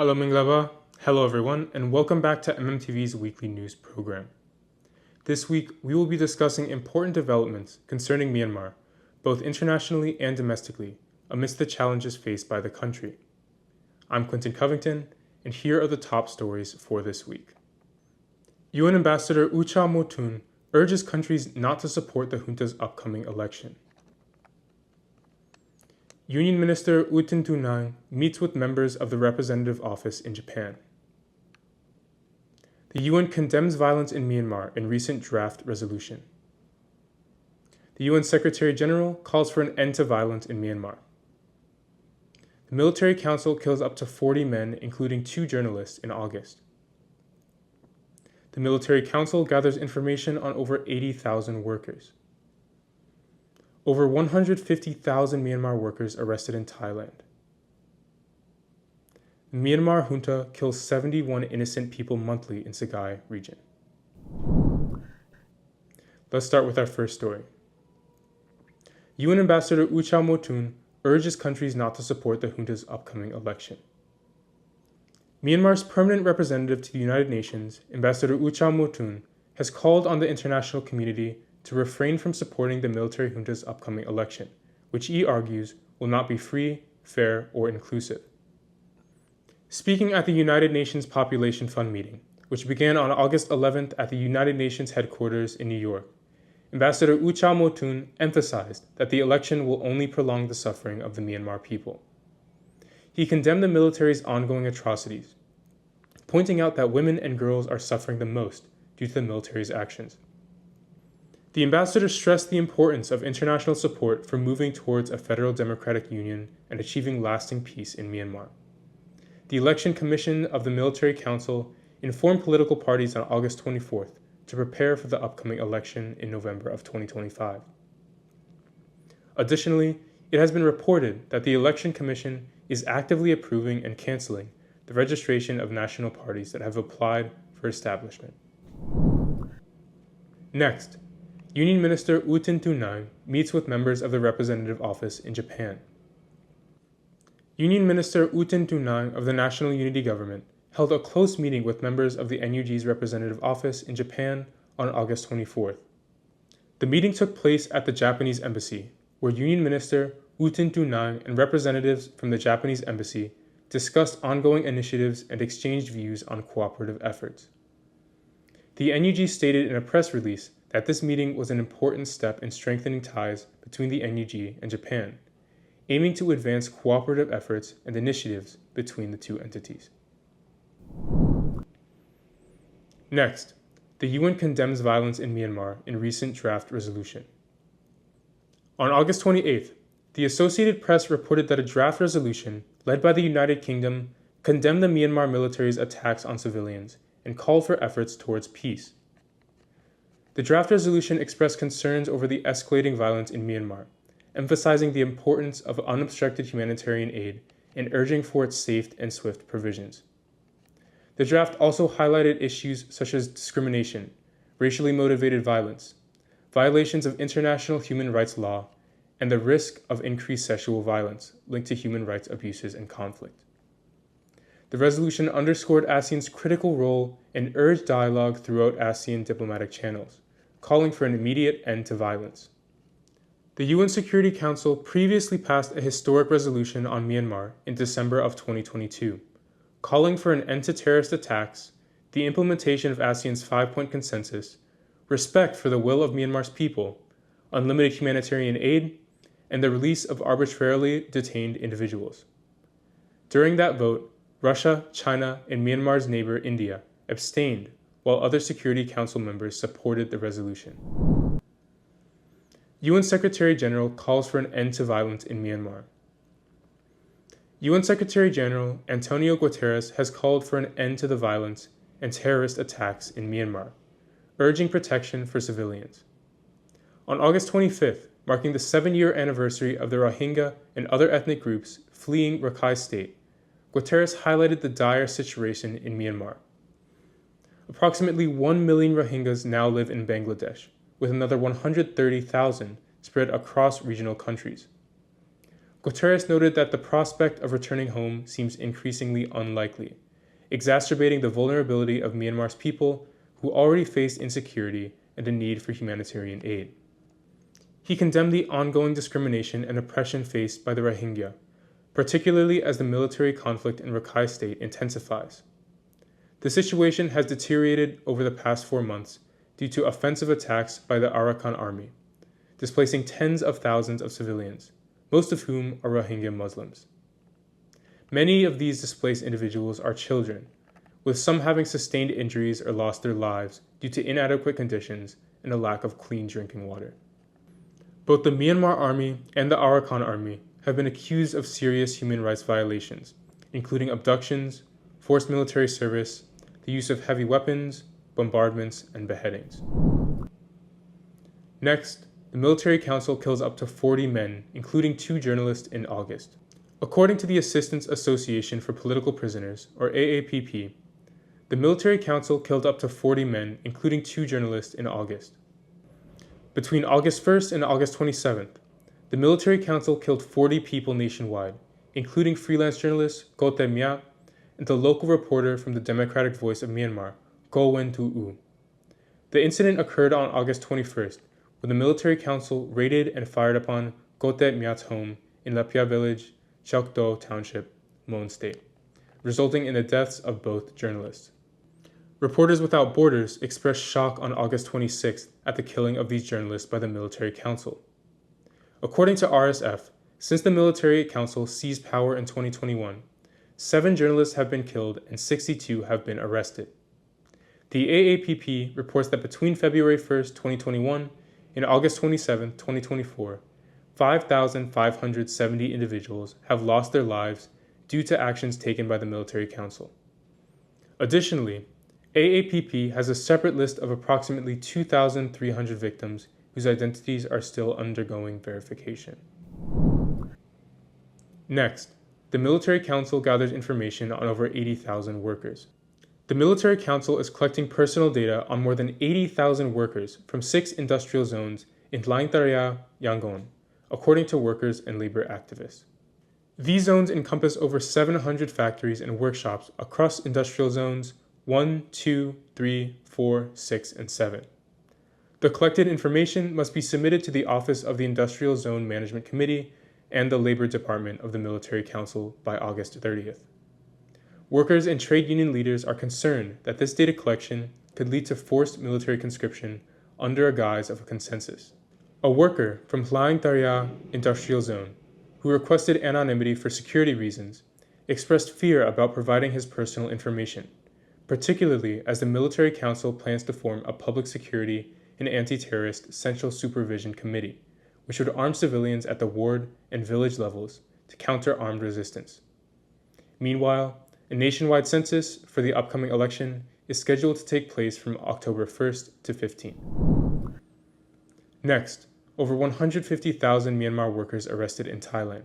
𝐿𝐿 Hello everyone, and welcome back to MMTV's weekly news program. This week, we will be discussing important developments concerning Myanmar, both internationally and domestically, amidst the challenges faced by the country. I'm 𝐀𝐮𝐞𝐤𝐿, and here are the top stories for this week. UN Ambassador 𝐽 𝐶 urges countries not to support the junta's upcoming election. Union Minister U Tin Tu Nang meets with members of the representative office in Japan. The UN condemns violence in Myanmar in recent draft resolution. The UN Secretary General calls for an end to violence in Myanmar. The military council kills up to 40 men, including 2 journalists, in August. The military council gathers information on over 80,000 workers. Over 150,000 Myanmar workers arrested in Thailand. The Myanmar junta kills 71 innocent people monthly in 𝐍𝐞𝐰 region. Let's start with our first story. UN Ambassador 𝐽 𝐶 urges countries not to support the junta's upcoming election. Myanmar's permanent representative to the United Nations, Ambassador 𝐽 𝐶, has called on the international community to refrain from supporting the military junta's upcoming election, which he argues will not be free, fair, or inclusive. Speaking at the United Nations Population Fund meeting, which began on August 11th at the United Nations headquarters in New York, Ambassador 𝐽 𝐶 emphasized that the election will only prolong the suffering of the Myanmar people. He condemned the military's ongoing atrocities, pointing out that women and girls are suffering the most due to the military's actions. The ambassador stressed the importance of international support for moving towards a federal democratic union and achieving lasting peace in Myanmar. The Election Commission of the Military Council informed political parties on August 24th to prepare for the upcoming election in November of 2025. Additionally, it has been reported that the Election Commission is actively approving and canceling the registration of national parties that have applied for establishment. Next, Union Minister U Tin Tu Nang meets with members of the representative office in Japan. Union Minister U Tin Tu Nang of the National Unity Government held a close meeting with members of the NUG's representative office in Japan on August 24th. The meeting took place at the Japanese Embassy, where Union Minister U Tin Tu Nang and representatives from the Japanese Embassy discussed ongoing initiatives and exchanged views on cooperative efforts. The NUG stated in a press release that this meeting was an important step in strengthening ties between the NUG and Japan, aiming to advance cooperative efforts and initiatives between the two entities. Next, the UN condemns violence in Myanmar in recent draft resolution. On August 28th, the Associated Press reported that a draft resolution led by the United Kingdom condemned the Myanmar military's attacks on civilians and called for efforts towards peace. The draft resolution expressed concerns over the escalating violence in Myanmar, emphasizing the importance of unobstructed humanitarian aid and urging for its safe and swift provisions. The draft also highlighted issues such as discrimination, racially motivated violence, violations of international human rights law, and the risk of increased sexual violence linked to human rights abuses and conflict. The resolution underscored ASEAN's critical role and urged dialogue throughout ASEAN diplomatic channels, calling for an immediate end to violence. The UN Security Council previously passed a historic resolution on Myanmar in December of 2022, calling for an end to terrorist attacks, the implementation of ASEAN's 5-point consensus, respect for the will of Myanmar's people, unlimited humanitarian aid, and the release of arbitrarily detained individuals. During that vote, Russia, China, and Myanmar's neighbor India abstained, while other Security Council members supported the resolution. UN Secretary General calls for an end to violence in Myanmar. UN Secretary General Antonio Guterres has called for an end to the violence and terrorist attacks in Myanmar, urging protection for civilians. On August 25th, marking the 7-year anniversary of the Rohingya and other ethnic groups fleeing Rakhine State, Guterres highlighted the dire situation in Myanmar. Approximately 1 million Rohingyas now live in Bangladesh, with another 130,000 spread across regional countries. Guterres noted that the prospect of returning home seems increasingly unlikely, exacerbating the vulnerability of Myanmar's people who already face insecurity and a need for humanitarian aid. He condemned the ongoing discrimination and oppression faced by the Rohingya, particularly as the military conflict in Rakhine State intensifies. The situation has deteriorated over the past 4 months due to offensive attacks by the Arakan army, displacing tens of thousands of civilians, most of whom are Rohingya Muslims. Many of these displaced individuals are children, with some having sustained injuries or lost their lives due to inadequate conditions and a lack of clean drinking water. Both the Myanmar army and the Arakan army have been accused of serious human rights violations, including abductions, forced military service, the use of heavy weapons, bombardments, and beheadings. Next, the military council kills up to 40 men, including 2 journalists, in August. According to the Assistance Association for Political Prisoners, or AAPP, the military council killed up to 40 men, including 2 journalists, in August. Between August 1st and August 27th, the military council killed 40 people nationwide, including freelance journalist 𝐀𝐮𝐤𝐿 and the local reporter from the Democratic Voice of Myanmar, 𝐊𝐿. The incident occurred on August 21st, when the military council raided and fired upon 𝐀𝐮𝐤𝐿's home in Lapia village, 𝐀𝐮𝐞𝐤𝐥𝐲 township, Mon State, resulting in the deaths of both journalists. Reporters Without Borders expressed shock on August 26th at the killing of these journalists by the military council. According to RSF, since the military council seized power in 2021, 7 journalists have been killed and 62 have been arrested. The AAPP reports that between February 1st, 2021 and August 27, 2024, 5,570 individuals have lost their lives due to actions taken by the military council. Additionally, AAPP has a separate list of approximately 2,300 victims whose identities are still undergoing verification. Next, the military council gathers information on over 80,000 workers. The military council is collecting personal data on more than 80,000 workers from 6 industrial zones in 𝐼𝐞𝐞𝐤𝐥𝐲, Yangon, according to workers and labor activists. These zones encompass over 700 factories and workshops across industrial zones 1, 2, 3, 4, 6, and 7. The collected information must be submitted to the Office of the Industrial Zone Management Committee and the Labor Department of the Military Council by August 30th. Workers and trade union leaders are concerned that this data collection could lead to forced military conscription under a guise of a consensus. A worker from 𝐼𝐞𝐞𝐤𝐥𝐲 Industrial Zone, who requested anonymity for security reasons, expressed fear about providing his personal information, particularly as the military council plans to form a public security and anti-terrorist central supervision committee, which would arm civilians at the ward and village levels to counter armed resistance. Meanwhile, a nationwide census for the upcoming election is scheduled to take place from October 1st to 15th. Next, over 150,000 Myanmar workers arrested in Thailand.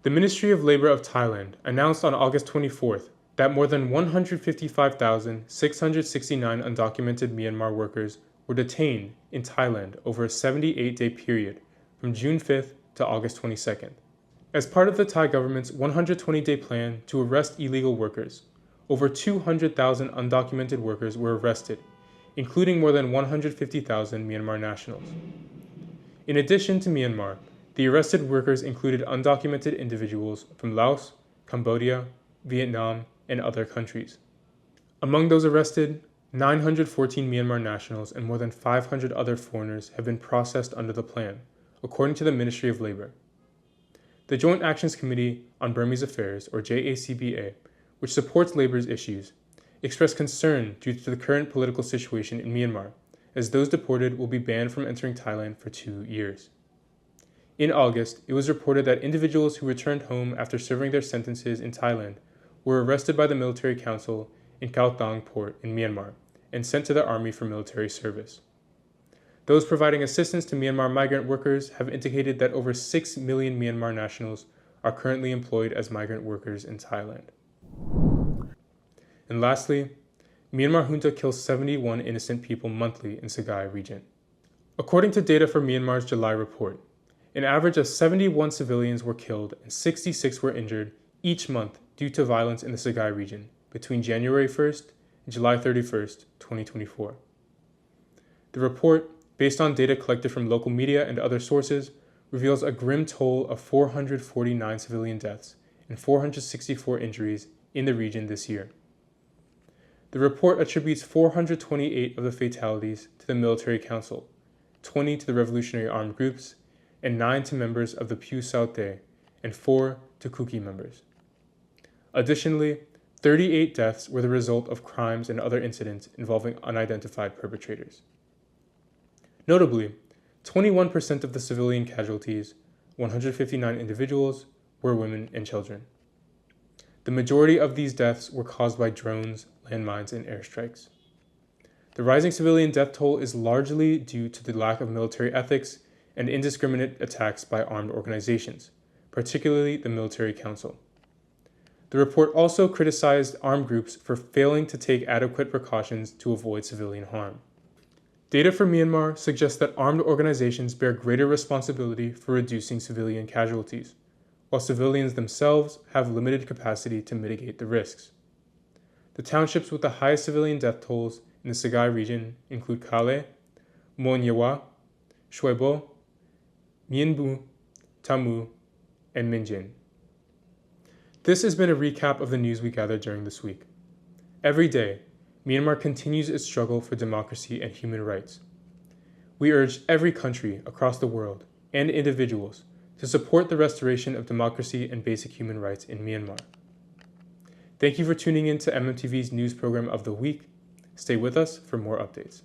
The Ministry of Labor of Thailand announced on August 24th that more than 155,669 undocumented Myanmar workers were detained in Thailand over a 78-day period from June 5th to August 22nd. As part of the Thai government's 120-day plan to arrest illegal workers, over 200,000 undocumented workers were arrested, including more than 150,000 Myanmar nationals. In addition to Myanmar, the arrested workers included undocumented individuals from Laos, Cambodia, Vietnam, and other countries. Among those arrested, 914 Myanmar nationals and more than 500 other foreigners have been processed under the plan, according to the Ministry of Labor. The Joint Actions Committee on Burmese Affairs, or JACBA, which supports labor's issues, expressed concern due to the current political situation in Myanmar, as those deported will be banned from entering Thailand for 2 years. In August, it was reported that individuals who returned home after serving their sentences in Thailand were arrested by the military council in Khao Thang port in Myanmar and sent to the army for military service. Those providing assistance to Myanmar migrant workers have indicated that over 6 million Myanmar nationals are currently employed as migrant workers in Thailand. And lastly, Myanmar junta kills 71 innocent people monthly in Sagae region. According to data from Myanmar's July report, an average of 71 civilians were killed and 66 were injured each month due to violence in the Sagaing region between January 1st and July 31st, 2024. The report, based on data collected from local media and other sources, reveals a grim toll of 449 civilian deaths and 464 injuries in the region this year. The report attributes 428 of the fatalities to the military council, 20 to the revolutionary armed groups, and 9 to members of the Phu Sao Te, and 4 to Kuki members. Additionally, 38 deaths were the result of crimes and other incidents involving unidentified perpetrators. Notably, 21% of the civilian casualties, 159 individuals, were women and children. The majority of these deaths were caused by drones, landmines, and airstrikes. The rising civilian death toll is largely due to the lack of military ethics and indiscriminate attacks by armed organizations, particularly the military council. The report also criticized armed groups for failing to take adequate precautions to avoid civilian harm. Data from Myanmar suggests that armed organizations bear greater responsibility for reducing civilian casualties, while civilians themselves have limited capacity to mitigate the risks. The townships with the highest civilian death tolls in the Sagaing region include Kale, 𝐷𝐼𝐴, 𝐶h𝑢aibO, Mien Bu, Tamu, and Minjin. This has been a recap of the news we gathered during this week. Every day, Myanmar continues its struggle for democracy and human rights. We urge every country across the world and individuals to support the restoration of democracy and basic human rights in Myanmar. Thank you for tuning in to MMTV's news program of the week. Stay with us for more updates.